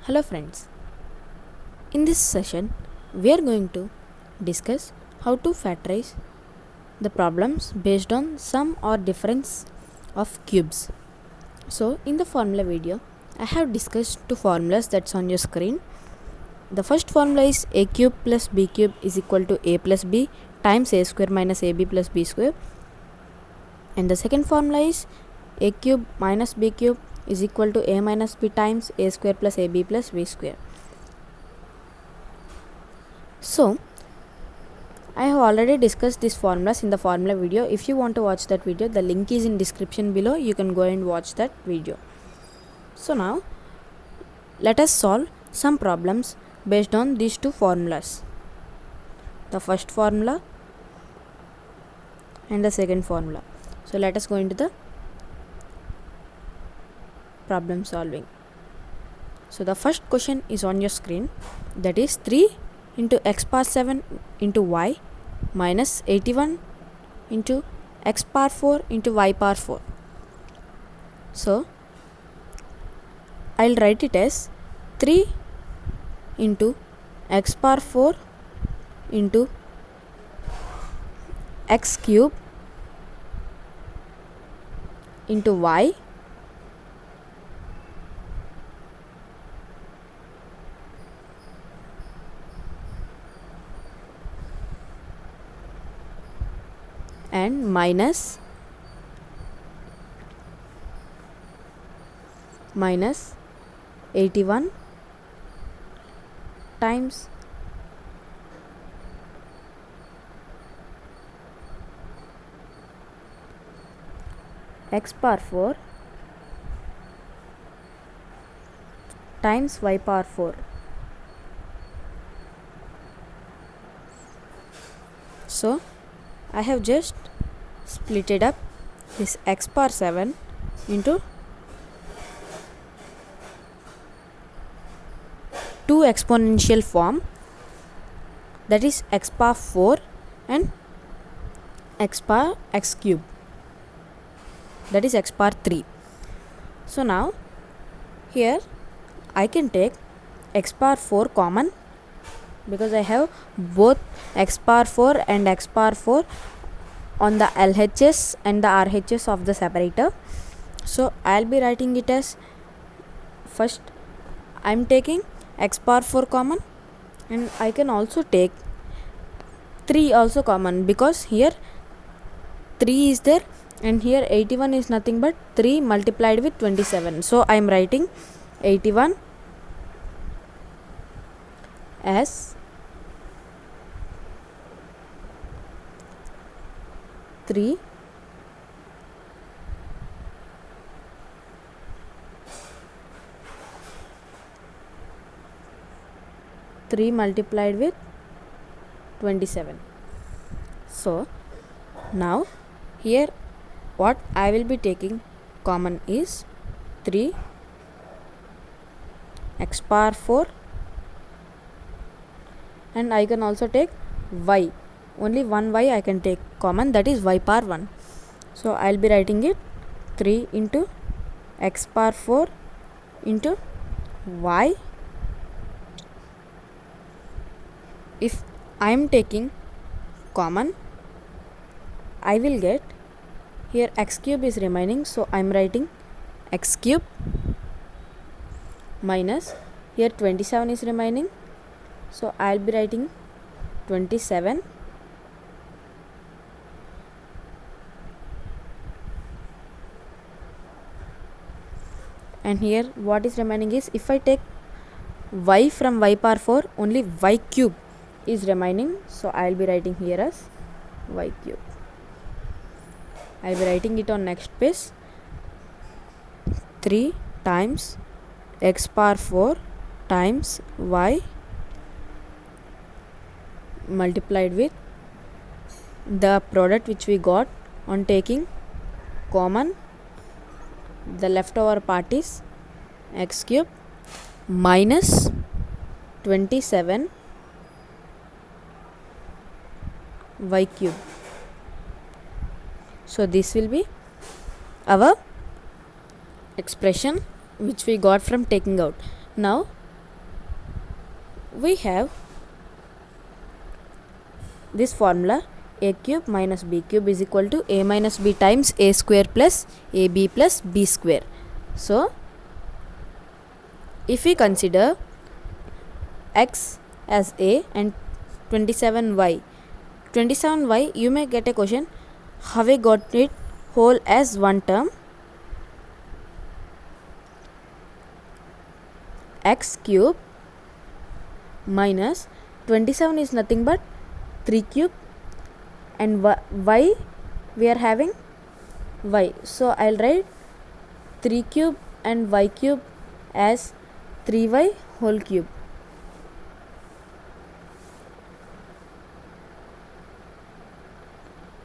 Hello friends, in this session we are going to discuss how to factorize the problems based on sum or difference of cubes. So in the formula video I have discussed two formulas that's on your screen. The first formula is a cube plus b cube is equal to a plus b times a square minus ab plus b square, and the second formula is a cube minus b cube is equal to a minus b times a square plus ab plus b square. So I have already discussed these formulas in the formula video. If you want to watch that video, the link is in description below. You can go and watch that video. So now let us solve some problems based on these two formulas, the first formula and the second formula. So let us go into the problem solving. So the first question is on your screen, that is 3 into x power 7 into y minus 81 into x power 4 into y power 4. So I'll write it as 3 into x power 4 into x cube into y and minus 81 times x power 4 times y power 4. So I have just split it up this x power 7 into 2 exponential form, that is x power 4 and x power x cube, that is x power 3. So now here I can take x power 4 common because I have both x power 4 and x power 4 on the LHS and the RHS of the separator. So I'll be writing it as, first I'm taking x power 4 common, and I can also take 3 also common because here 3 is there and here 81 is nothing but 3 multiplied with 27. So I'm writing 81 as 3 multiplied with 27. So now here what I will be taking common is 3 x power 4, and I can also take y, only one y I can take common, that is y power 1. So I'll be writing it 3 into x power 4 into y. If I am taking common, I will get, here x cube is remaining, so I am writing x cube minus, here 27 is remaining, so I will be writing 27 and here what is remaining is, if I take y from y power 4, only y cube is remaining, so I will be writing here as y cube. I will be writing it on next page, 3 times x power 4 times y multiplied with the product which we got on taking common, the leftover part is x cube minus 27 y cube. So this will be our expression which we got from taking out. Now we have this formula: a cube minus b cube is equal to a minus b times a square plus ab plus b square. So if we consider x as a and 27y, you may get a question, how I got it whole as one term. X cube minus 27 is nothing but 3 cube, and y we are having y, so I'll write 3 cube and y cube as 3y whole cube.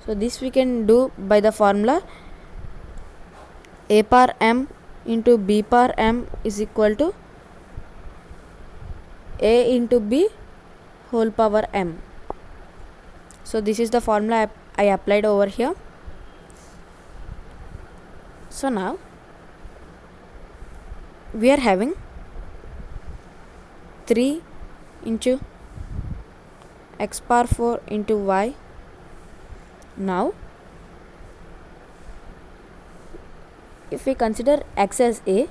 So this we can do by the formula a power m into b power m is equal to a into b whole power m. So this is the formula I applied over here. So now we are having 3 into x power 4 into y. Now if we consider x as a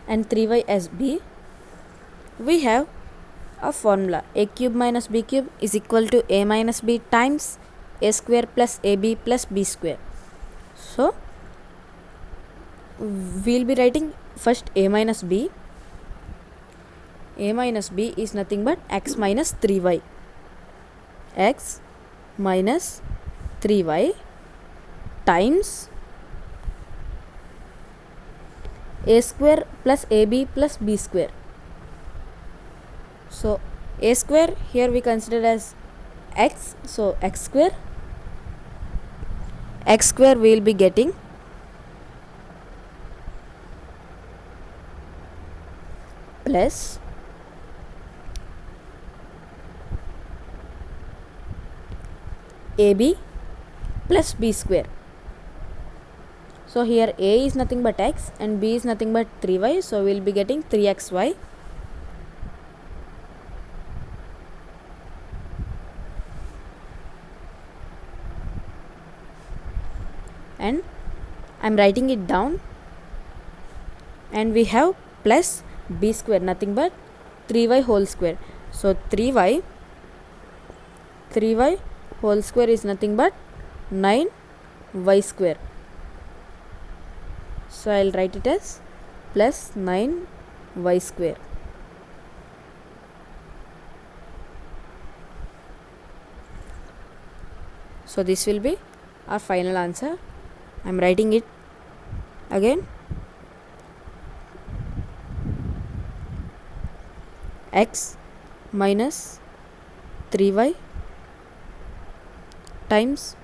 and 3y as b, we have a formula: a cube minus b cube is equal to a minus b times a square plus ab plus b square. So we'll be writing first a minus b. A minus b is nothing but x minus 3y. X minus 3y times a square plus ab plus b square. So a square here we consider as x, so x square we will be getting plus ab plus b square. So here a is nothing but x and b is nothing but 3y, so we will be getting 3xy and I'm writing it down, and we have plus b square nothing but 3y whole square. So 3y whole square is nothing but 9y square. So I'll write it as plus 9y square. So this will be our final answer. I'm writing it again: x minus 3y times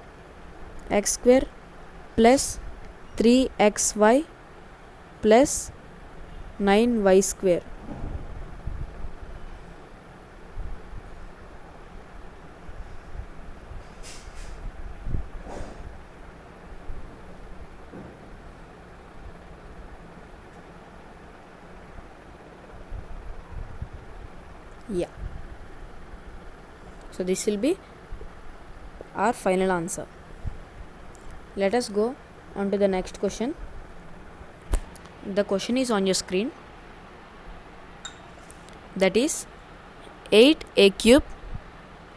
x square plus 3xy plus 9y square. Yeah, so this will be our final answer. Let us go on to the next question. The question is on your screen. That is 8a cube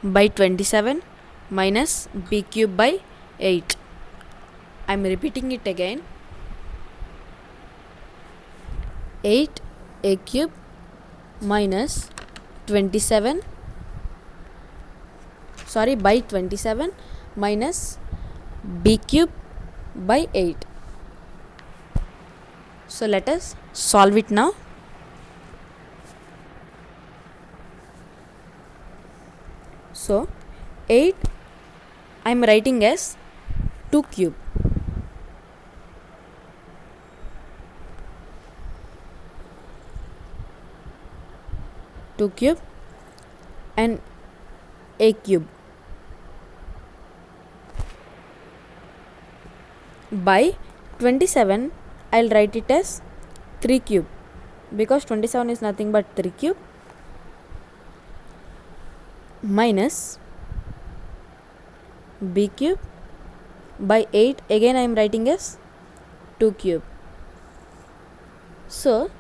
by 27 minus b cube by 8. I am repeating it again: 8a cube minus 27 by 27 minus b cube by 8. So let us solve it now. So 8 I am writing as 2 cube. And a cube by 27 I'll write it as 3 cube because 27 is nothing but 3 cube. minus b cube by 8, again I am writing as 2 cube. So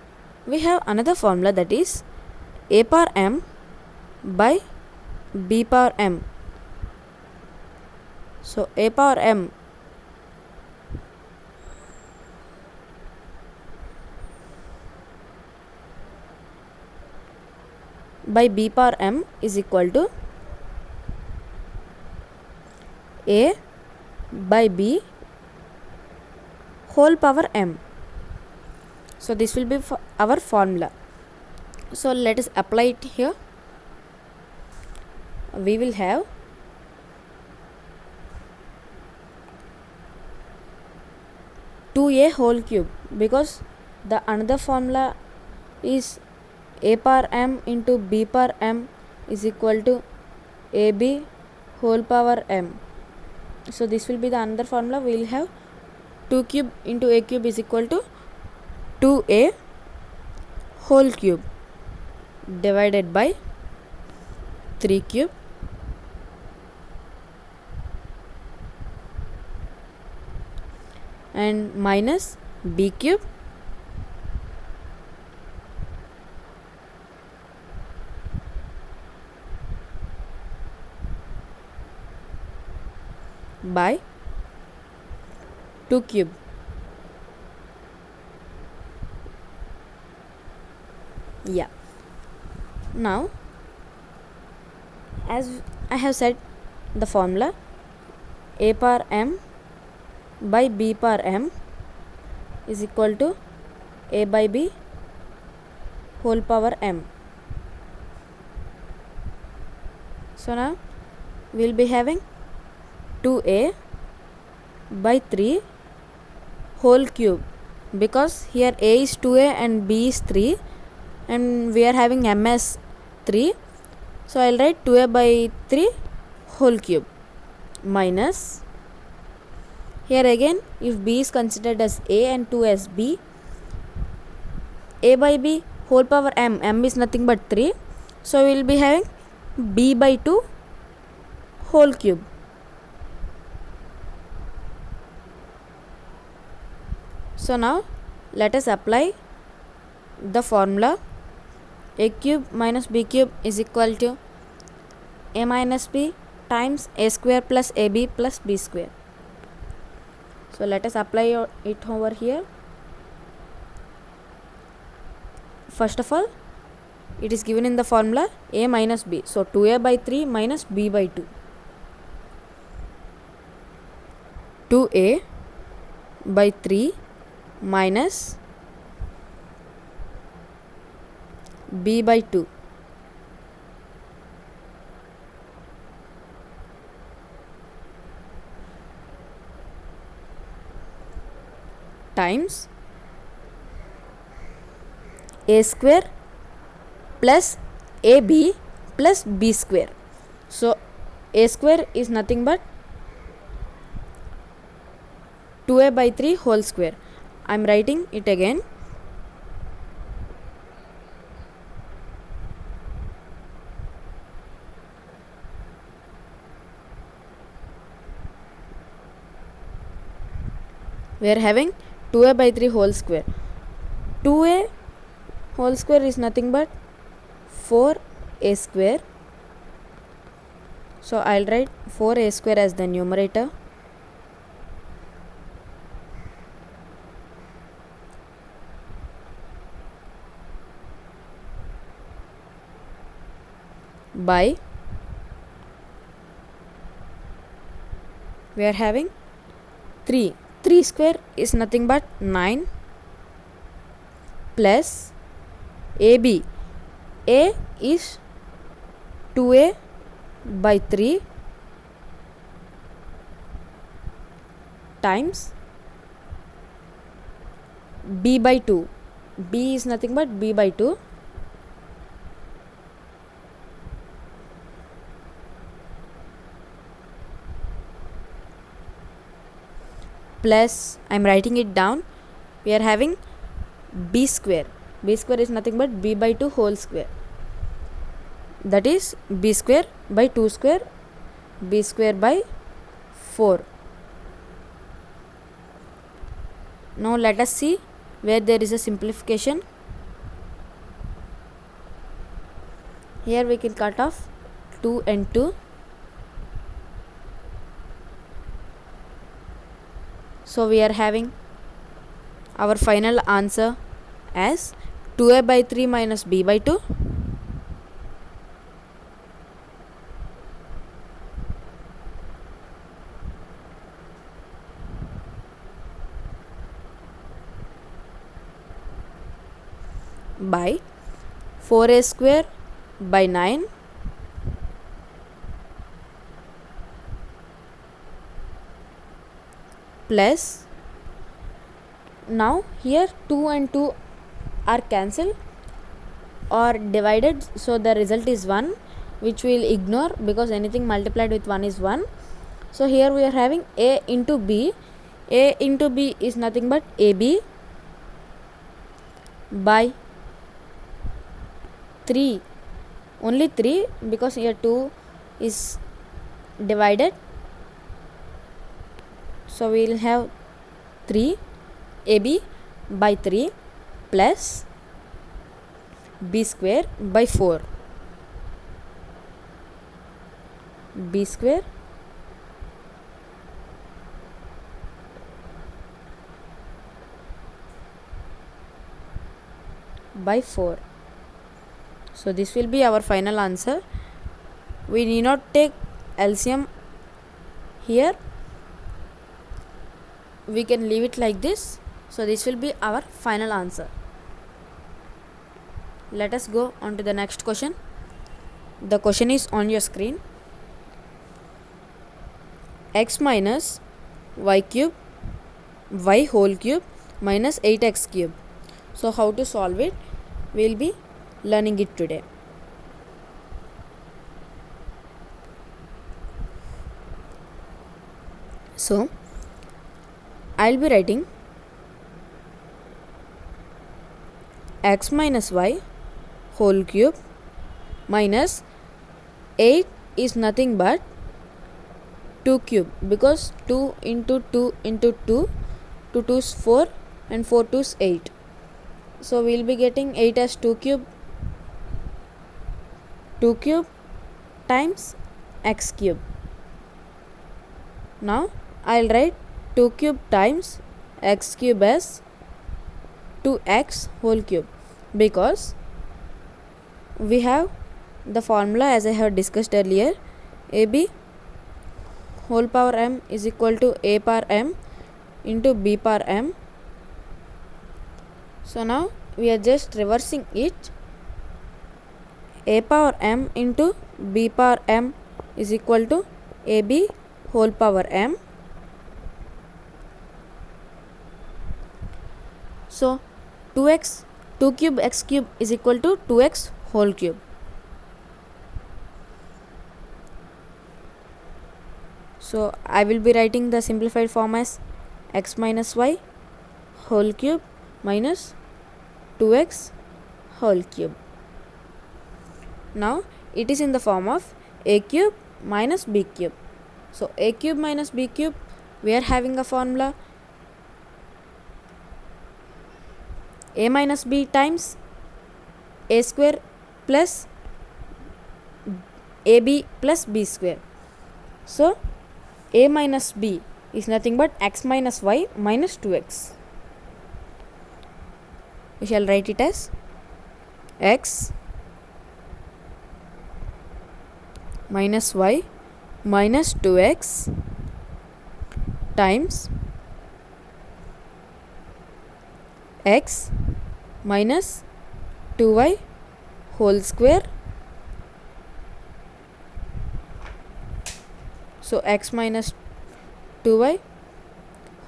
we have another formula, that is a power m by b power m. So a power m by b power m is equal to a by b whole power m. So this will be our formula. So let us apply it here. We will have two a whole cube, because the another formula is a power m into b power m is equal to ab whole power m. So this will be the another formula. We will have 2 cube into a cube is equal to 2a whole cube divided by 3 cube and minus b cube by 2 cube. Yeah. Now, as I have said the formula, a power m by b power m is equal to a by b whole power m. So now we will be having 2a by 3 whole cube, because here a is 2a and b is 3 and we are having m as 3. So I will write 2a by 3 whole cube minus, here again if b is considered as a and 2 as b, a by b whole power m is nothing but 3. So we will be having b by 2 whole cube. So now let us apply the formula. A cube minus b cube is equal to a minus b times a square plus ab plus b square. So let us apply it over here. First of all, it is given in the formula a minus b. So 2a by 3 minus b by 2. 2a by 3 minus b by 2 times a square plus ab plus b square. So a square is nothing but 2a by 3 whole square. I am writing it again. We are having 2a by 3 whole square. 2a whole square is nothing but 4a square. So I will write 4a square as the numerator by, we are having 3 square is nothing but 9 plus ab, a is 2a by 3 times b by 2, b is nothing but b by 2 plus, I am writing it down, we are having b square. B square is nothing but b by 2 whole square that is b square by 2 square, b square by 4. Now let us see where there is a simplification. Here we can cut off 2 and 2. So we are having our final answer as 2a by 3 minus b by 2. By 4a square by 9 plus, now here 2 and 2 are cancelled or divided, so the result is 1, which we will ignore because anything multiplied with 1 is 1. So here we are having a into b. A into b is nothing but ab by 3, only 3 because here 2 is divided, so we will have 3 ab by 3 plus b square by 4, b square by 4. So this will be our final answer. We need not take LCM here, we can leave it like this. So this will be our final answer. Let us go on to the next question. The question is on your screen. X minus y cube y whole cube minus 8x cube. So how to solve it, we will be learning it today. So I will be writing x minus y whole cube minus 8 is nothing but 2 cube, because 2 into 2 into 2, 2 2 is 4 and 4 2 is 8. So we will be getting 8 as 2 cube times x cube. Now I will write 2 cube times x cube as 2x whole cube, because we have the formula as I have discussed earlier, ab whole power m is equal to a power m into b power m. So now we are just reversing it. A power m into b power m is equal to ab whole power m. So 2x 2 cube x cube is equal to 2x whole cube. So I will be writing the simplified form as x minus y whole cube minus 2x whole cube. Now it is in the form of a cube minus b cube. So a cube minus b cube, we are having a formula a minus b times a square plus ab plus b square. So a minus b is nothing but x minus y minus 2x. We shall write it as x minus y minus 2x times x minus 2y whole square. So x minus 2y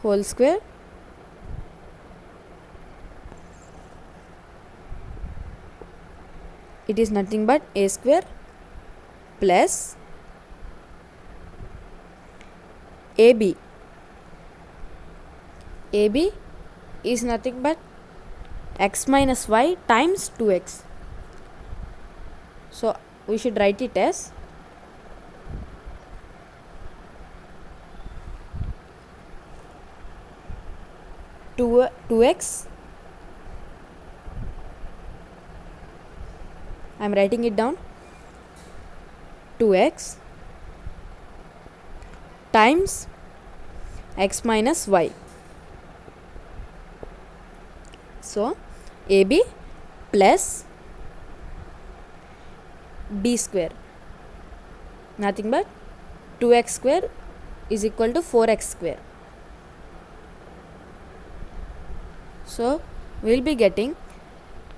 whole square it is nothing but a square plus ab. ab is nothing but x minus y times 2x. So we should write it as 2x. I am writing it down. 2x times x minus y. So AB plus b square, nothing but 2x square is equal to 4x square. So we will be getting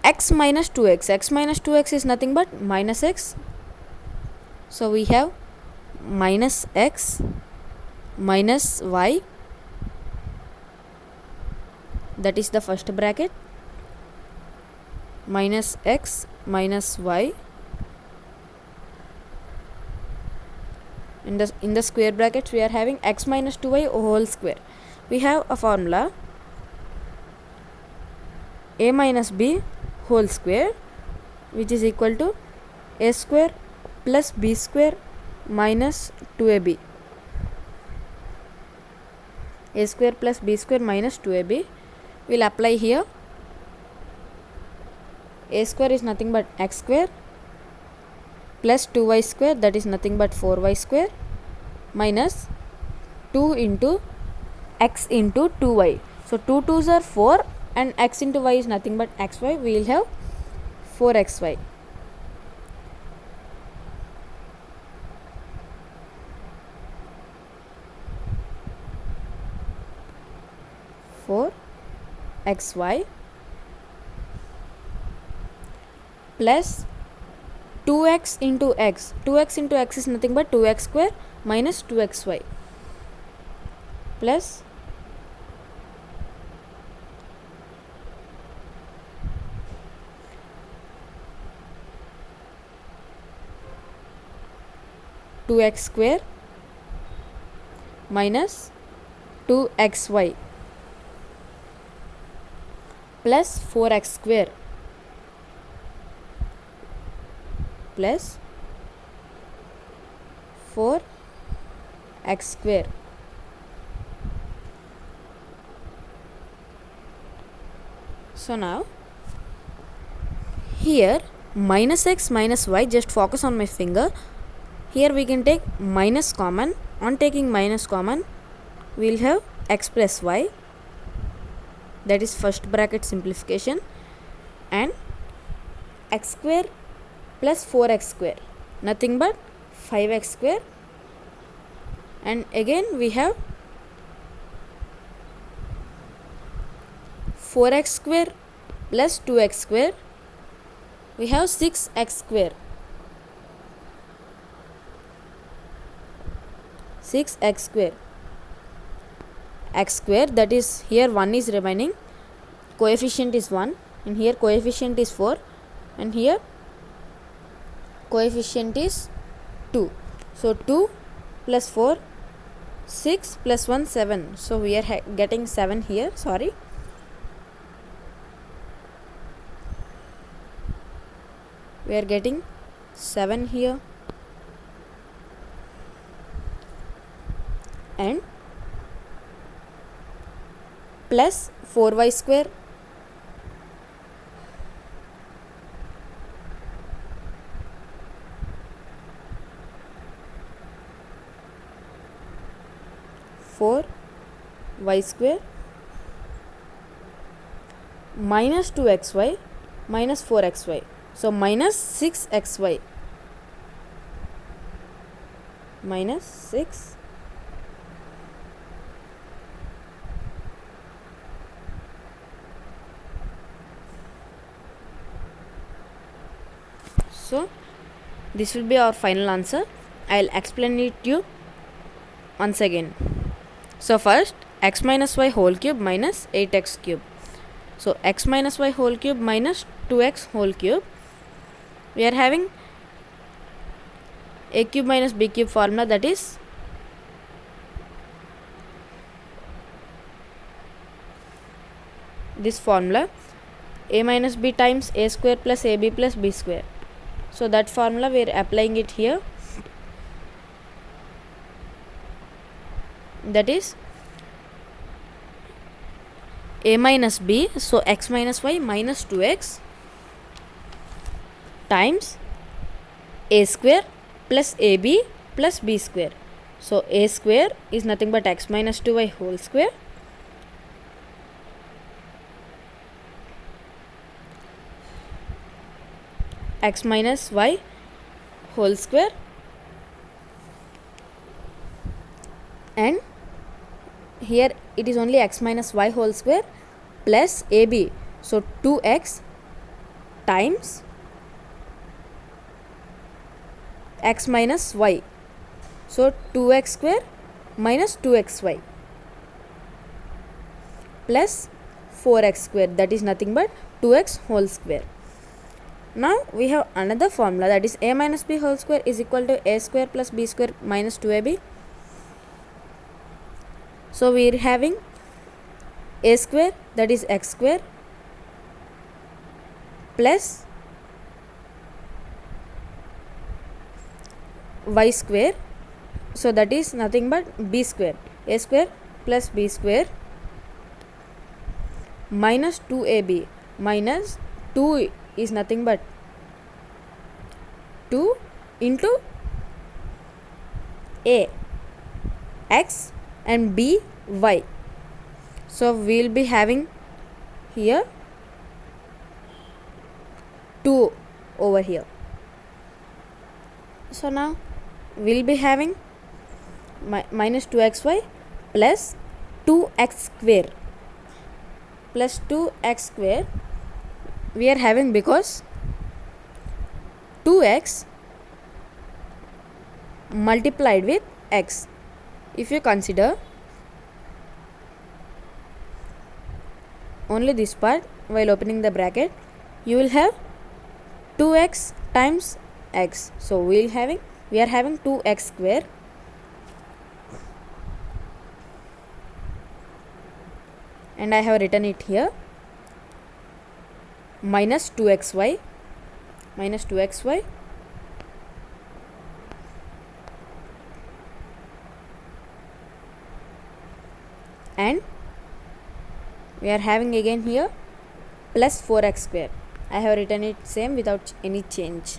x minus 2x. X minus 2x is nothing but minus x. So we have minus x minus y, that is the first bracket, minus x minus y. In the square brackets we are having x minus 2y whole square. We have a formula a minus b whole square, which is equal to a square plus b square minus 2ab. A square plus b square minus 2ab will apply here. A square is nothing but x square plus 2y square, that is nothing but 4y square, minus 2 into x into 2y. So 2 2s are 4 and x into y is nothing but xy. We will have 4xy. xy plus 2x into x. 2x into x is nothing but 2x square minus 2xy plus 2x square minus 2xy plus 4x square plus 4x square. So now here minus x minus y, just focus on my finger. Here we can take minus common. On taking minus common, we will have x plus y, that is first bracket simplification, and x square plus 4x square, nothing but 5x square, and again we have 4x square plus 2x square, we have 6x square. 6x square. X square, that is here 1 is remaining, coefficient is 1, and here coefficient is 4, and here coefficient is 2. So 2 plus 4, 6 plus 1, 7. So we are getting 7 here, sorry. We are getting 7 here, and plus 4y square y square minus 2xy minus 4xy. So minus 6xy minus 6 So this will be our final answer. I'll explain it to you once again. So first x minus y whole cube minus 8x cube. So x minus y whole cube minus 2x whole cube. We are having a cube minus b cube formula, that is this formula, a minus b times a square plus ab plus b square. So that formula we are applying it here. That is a minus b, so x minus y minus 2x times a square plus ab plus b square. So a square is nothing but x minus 2y whole square x minus y whole square, and here it is only x minus y whole square plus ab, so 2x times x minus y, so 2x square minus 2xy plus 4x square, that is nothing but 2x whole square. Now we have another formula, that is a minus b whole square is equal to a square plus b square minus 2ab. So we are having a square, that is x square, plus y square, so that is nothing but b square, a square plus b square minus 2ab, minus 2 is nothing but 2 into a x and b y. So we will be having here 2 over here. So now we will be having minus 2xy plus 2x square plus 2x square we are having because 2x multiplied with x. If you consider only this part while opening the bracket, you will have 2x times x. So we are having 2x square and I have written it here minus 2xy and we are having again here plus 4x square. I have written it same without any change.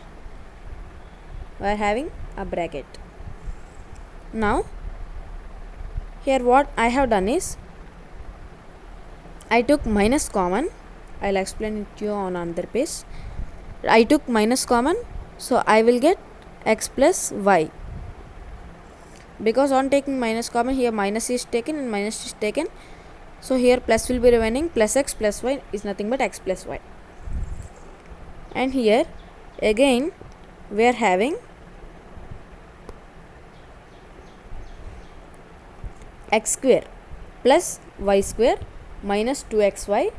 We are having a bracket. Now here what I have done is I took minus common. I'll explain it to you on another page. I took minus common, so I will get x plus y. Because on taking minus common, here minus is taken and minus is taken, so here plus will be remaining, plus x plus y is nothing but x plus y. And here again we are having x square plus y square minus 2xy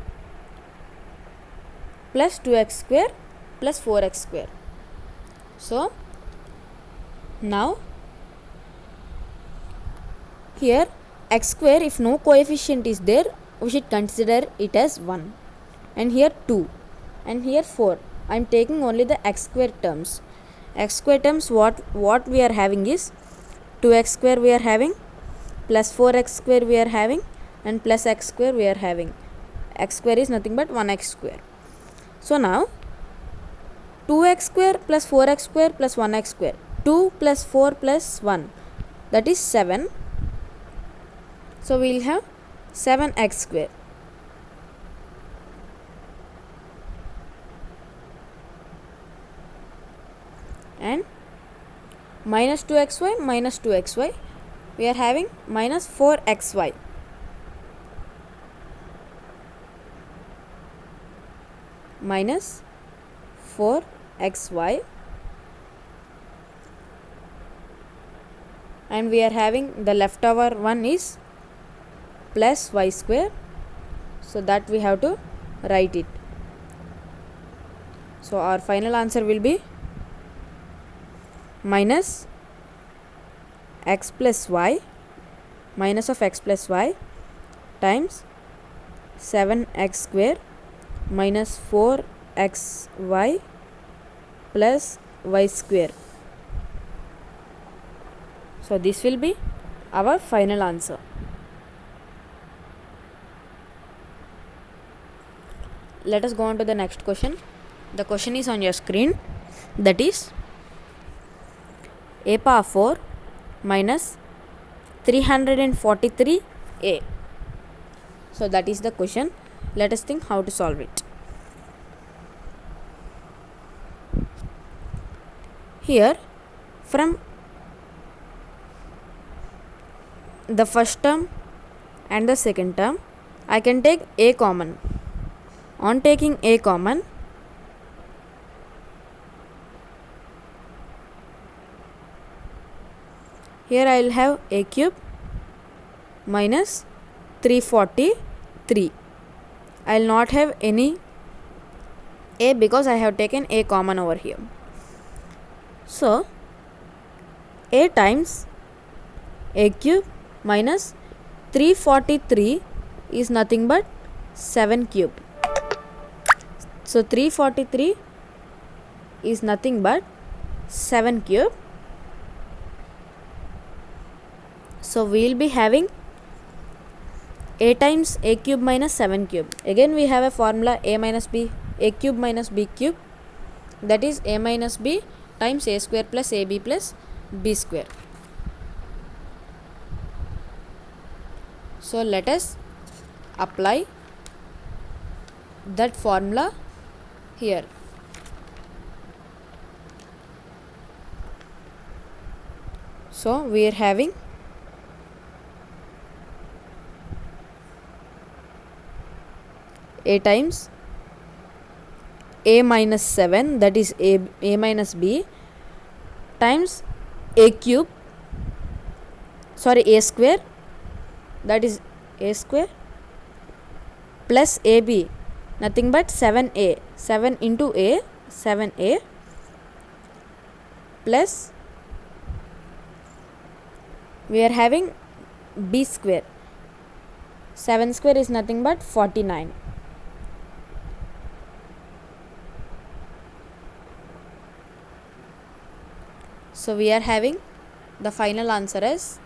plus 2x square plus 4x square. So now here x square, if no coefficient is there, we should consider it as 1, and here 2 and here 4. I am taking only the x square terms. X square terms what we are having is 2x square we are having, plus 4x square we are having, and plus x square we are having. X square is nothing but 1x square. So now 2x square plus 4x square plus 1x square, 2 plus 4 plus 1, that is 7. So we will have 7x square. And minus 2xy, we are having minus 4xy. Minus 4xy, and we are having the leftover one is plus y square, so that we have to write it. So our final answer will be minus x plus y, minus of x plus y times 7x square minus 4xy plus y square. So this will be our final answer. Let us go on to the next question. The question is on your screen, that is a power 4 minus 343a. So that is the question. Let us think how to solve it. Here, from the first term and the second term, I can take a common. On taking a common, here I will have a cube minus 343. I will not have any a because I have taken a common over here. So a times a cube minus 343 is nothing but 7 cube. So 343 is nothing but 7 cube. So we will be having a times a cube minus 7 cube. Again we have a formula a minus b, a cube minus b cube, that is a minus b times a square plus ab plus b square. So let us apply that formula here. So we are having a times a minus 7, that is a minus b, times a cube, a square, that is a square, plus ab, nothing but 7a, 7 into a, 7a, plus we are having b square. 7 square is nothing but 49. So we are having the final answer as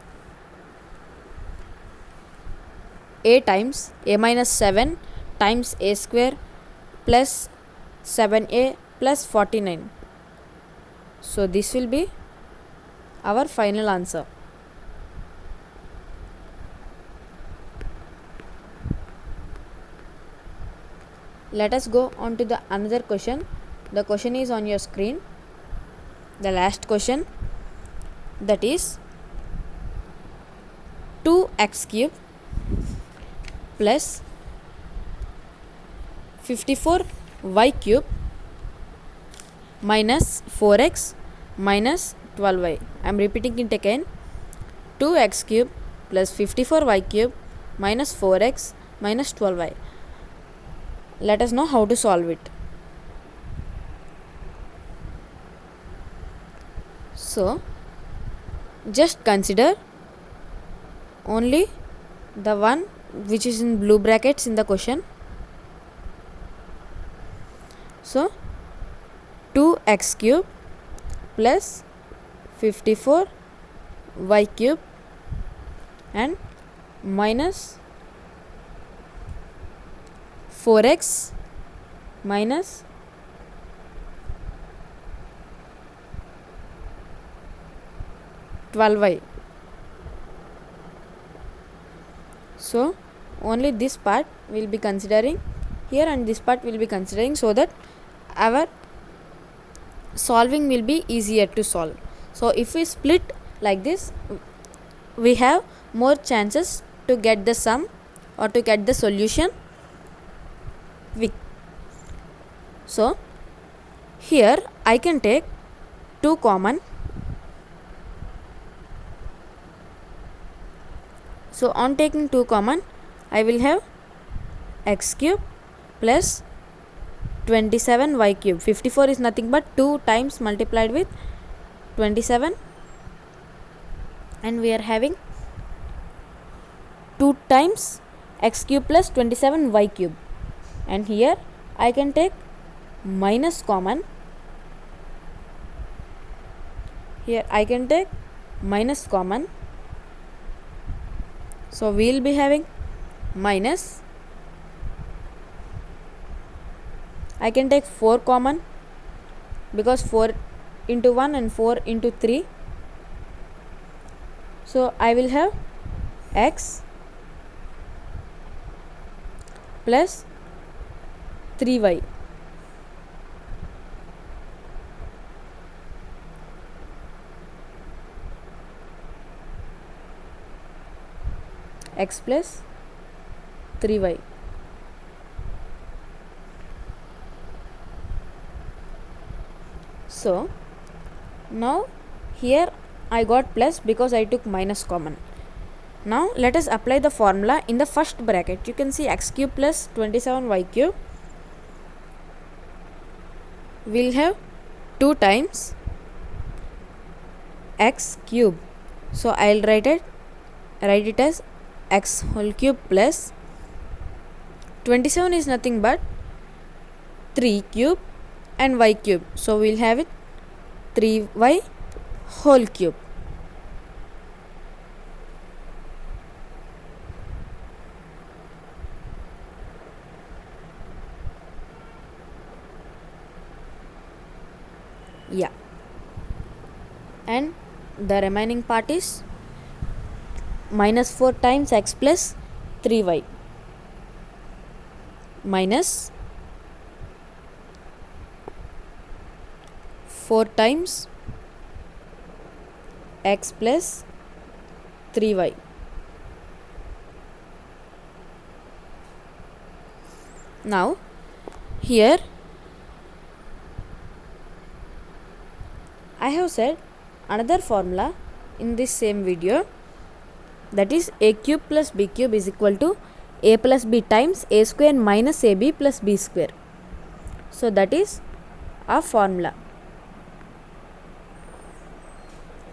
a times a minus 7 times a square plus 7a plus 49. So this will be our final answer. Let us go on to the another question. The question is on your screen. The last question, that is 2x cube plus 54y cube minus 4x minus 12y. I am repeating it again. 2x cube plus 54y cube minus 4x minus 12y. Let us know how to solve it. So just consider only the one which is in blue brackets in the question. So 2x cube plus 54y cube and minus 4x minus 12y. So only this part will be considering here and this part will be considering, so that our solving will be easier to solve. So if we split like this, we have more chances to get the sum or to get the solution. So here I can take 2 common. So on taking 2 common, I will have x cube plus 27y cube. 54 is nothing but 2 times multiplied with 27, and we are having 2 times x cube plus 27y cube, and here I can take minus common. Here I can take minus common, so we will be having minus. I can take 4 common because 4 into 1 and 4 into 3, so I will have x plus 3y. X plus 3y. So now here I got plus because I took minus common. Now let us apply the formula in the first bracket. You can see x cube plus 27y cube will have 2 times x cube. So I will write it as x whole cube plus 27 is nothing but 3 cube and y cube. So we will have it 3y whole cube. Yeah, and the remaining part is minus 4 times x plus 3y minus 4 times x plus 3y. Now here I have said another formula in this same video, that is a cube plus b cube is equal to a plus b times a square minus ab plus b square. So that is a formula.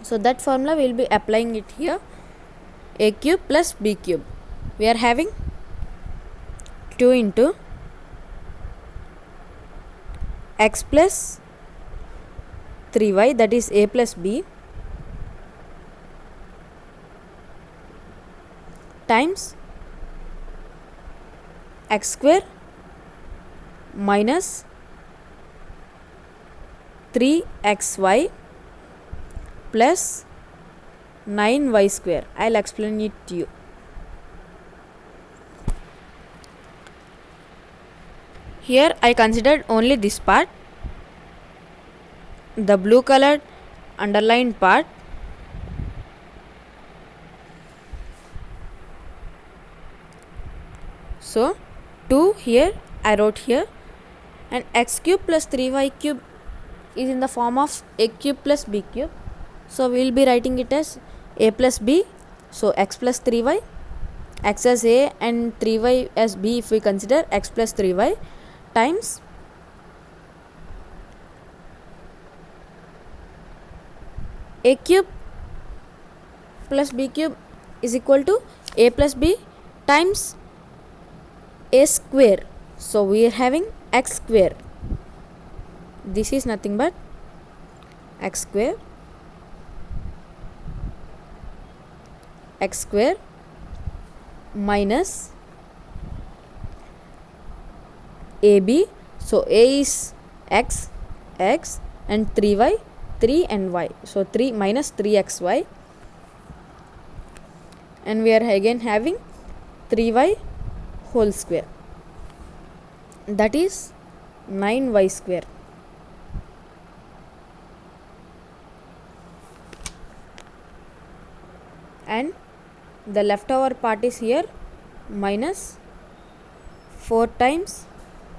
So that formula we will be applying it here. A cube plus b cube, we are having 2 into x plus 3y, that is a plus b, times x square minus 3xy plus 9y square. I will explain it to you. Here I considered only this part, the blue colored underlined part. So 2 here I wrote here, and x cube plus 3y cube is in the form of a cube plus b cube. So we will be writing it as a plus b. So x plus 3y, x as a and 3y as b if we consider x plus 3y, times a cube plus b cube is equal to a plus b times a square. So we are having x square. This is nothing but x square minus ab. So a is x and 3y, 3 and y. So 3 minus 3xy, and we are again having 3y whole square, that is 9y square. And the leftover part is here minus 4 times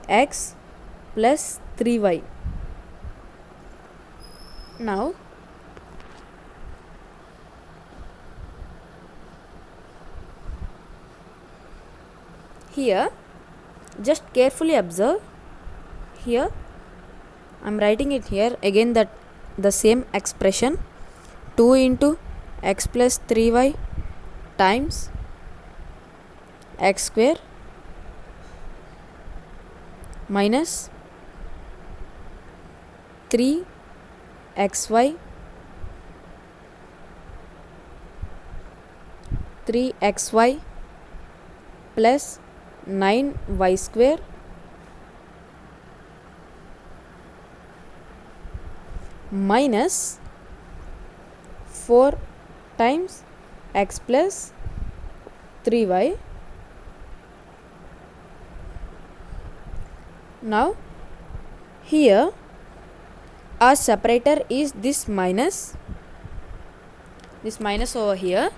x plus 3y. Now here just carefully observe, here I am writing it here again, that the same expression 2 into x plus 3y times x square minus 3xy 3xy plus 9y square minus 4 times x plus 3y. Now here our separator is this minus over here,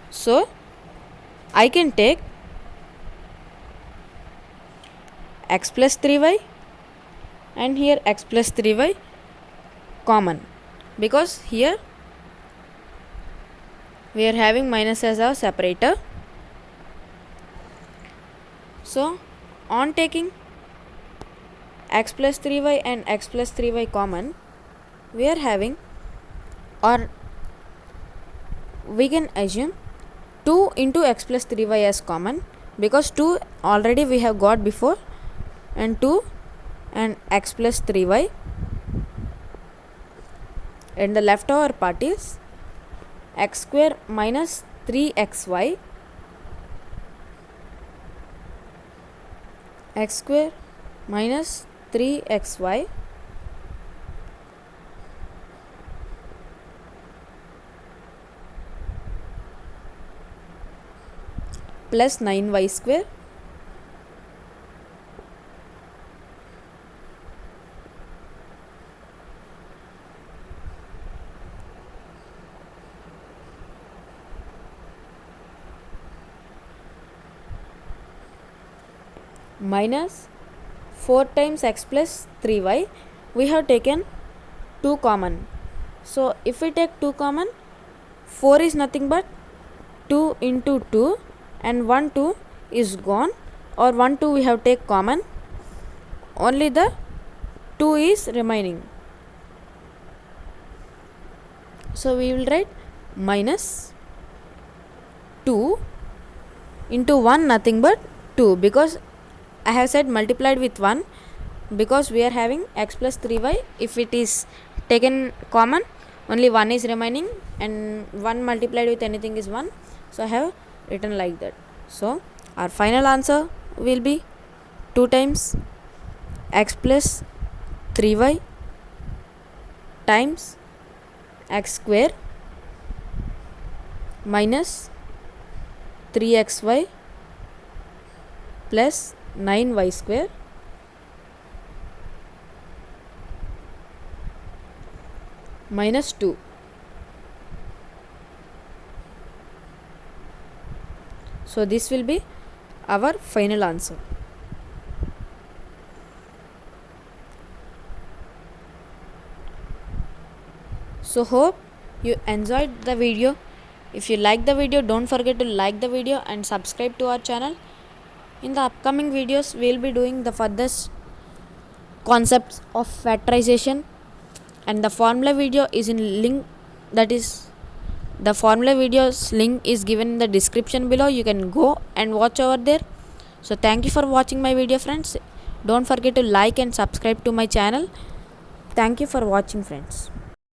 so I can take x plus 3y and here x plus 3y common, because here we are having minus as our separator. So on taking x plus 3y and x plus 3y common, we are having, or we can assume 2 into x plus 3y as common, because 2 already we have got before, and 2 and x plus 3y, and the leftover part is x square minus 3xy, x square minus 3xy plus 9y square minus 4 times x plus 3y. We have taken 2 common, so if we take 2 common, 4 is nothing but 2 into 2, and 1 2 is gone, or 1 2 we have take common, only the 2 is remaining. So we will write minus 2 into 1 nothing but 2, because I have said multiplied with 1, because we are having x plus 3y. If it is taken common, only 1 is remaining, and 1 multiplied with anything is 1. So I have written like that. So our final answer will be 2 times x plus 3y times x square minus 3xy plus 9y square minus 2. So this will be our final answer. So hope you enjoyed the video. If you like the video, don't forget to like the video and subscribe to our channel. In the upcoming videos, we will be doing the furthest concepts of factorization, and the formula video is in link, that is the formula videos link is given in the description below. You can go and watch over there. So thank you for watching my video, friends. Don't forget to like and subscribe to my channel. Thank you for watching, friends.